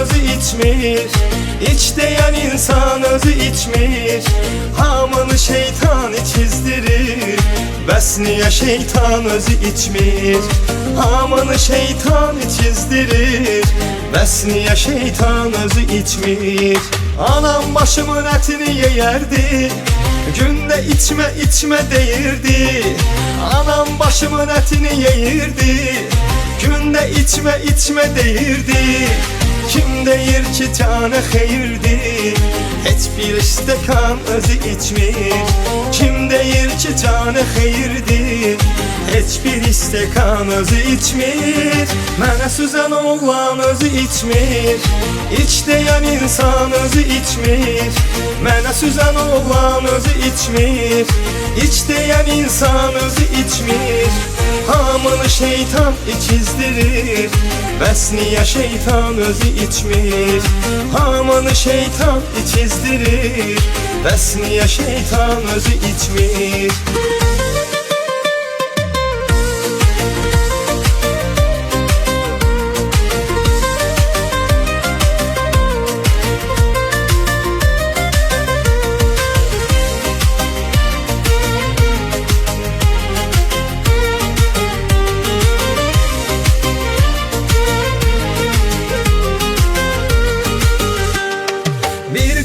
özü içmir, İç deyən insan özü içmir. Hamını şeytan içizdirir, bəs niyə şeytan özü içmir? Hamını şeytan içizdirir, bəs niyə şeytan özü içmir? Anam başımın ətini yeyərdi, gündə içmə içmə deyirdi. Anam başımın ətini yeyirdi, gündə içmə içmə deyirdi. Kim deyir ki canı xeyirdir, heç bir stəkan özü içmir. Kim deyir ki canı xeyirdir, heç bir stəkan özü içmir. Mənə süzən oğlan özü içmir, İç deyən insan özü içmir. Mənə süzən oğlan özü içmir, İç deyən insan özü içmir. Hamını şeytan içizdirir, bəs niyə şeytan özü içmir? Hamını şeytan içizdirir, bəs niyə şeytan özü içmir?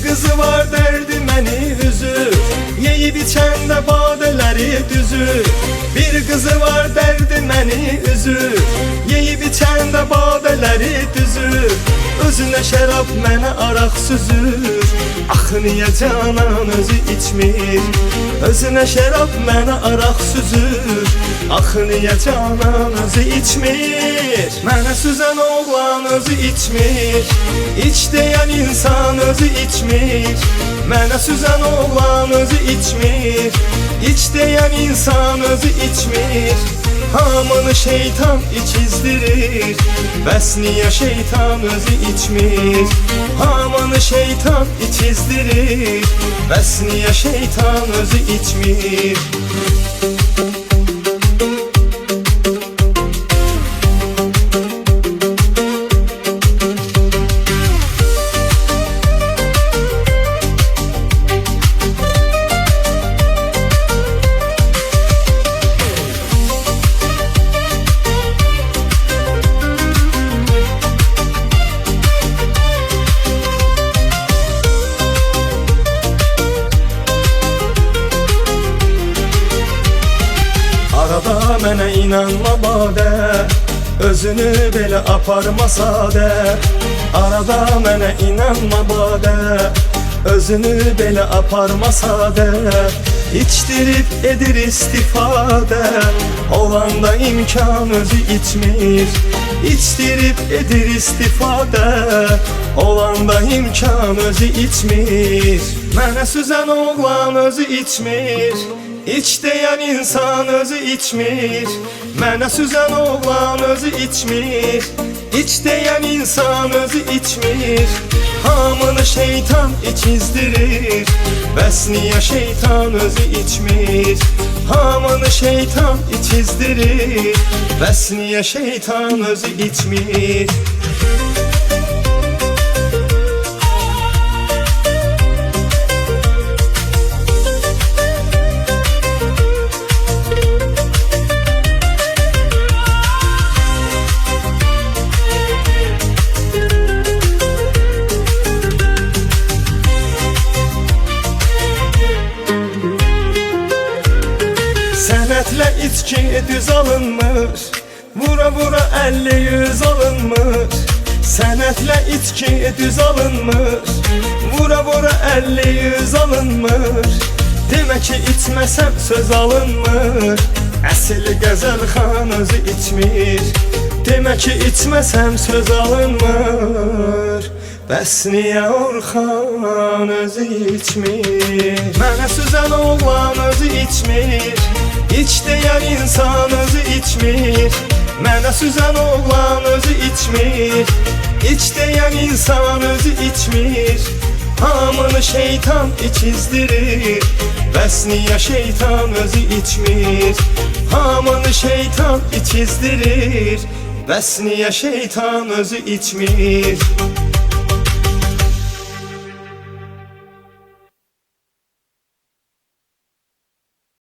Kızı var derdi məni üzür, yeyib içəndə badələri düzür. Bir kızı var derdi məni üzür, yeyib içəndə badələri düzür. Özünə şərab mənə araq süzür, axı niyə canan özü içmir? Özünə şərab mənə araq süzür, axı niyə canan özü içmir? Mənə süzən oğlan özü içmir, İç deyən insan özü içmir. Mənə süzən oğlan özü içmir, İç deyən insan özü içmir. Hamını şeytan içizdirir, bəs niyə şeytan özü içmir? Hamını şeytan içizdirir, bəs niyə şeytan özü içmir? Arada mənə inanma badə, özünü belə aparma sadə. Arada mənə inanma badə, özünü belə aparma sadə. İçdirib edir istifadə, olanda imkan özü içmir. İçdirib edir istifadə, olanda imkan özü içmir. Mənə süzən oğlan özü içmir, İç deyən insan özü içmir. Mənə süzən oğlan özü içmir, İç deyən insan özü içmir. Hamını şeytan içizdirir, bəs niyə şeytan özü içmir? Hamını şeytan içizdirir, bəs niyə şeytan özü içmir? Sənətlə içki düz alınmır, vura vura 50-100 alınmır. Sənətlə içki düz alınmır, vura vura 50-100 alınmır. Demə ki içməsəm söz alınmır, əsl qəzəlxan özü içmir. Demə ki içməsəm söz alınmır, bəs niyə Orxan özü içmir? Mənə süzən oğlan özü içmir, İç deyən insan özü içmir. Mənə süzən oğlan özü içmir, İç deyən insan özü içmir. Hamını şeytan içizdirir, bəs niyə şeytan özü içmir? Hamını şeytan içizdirir, bəs niyə şeytan özü içmir?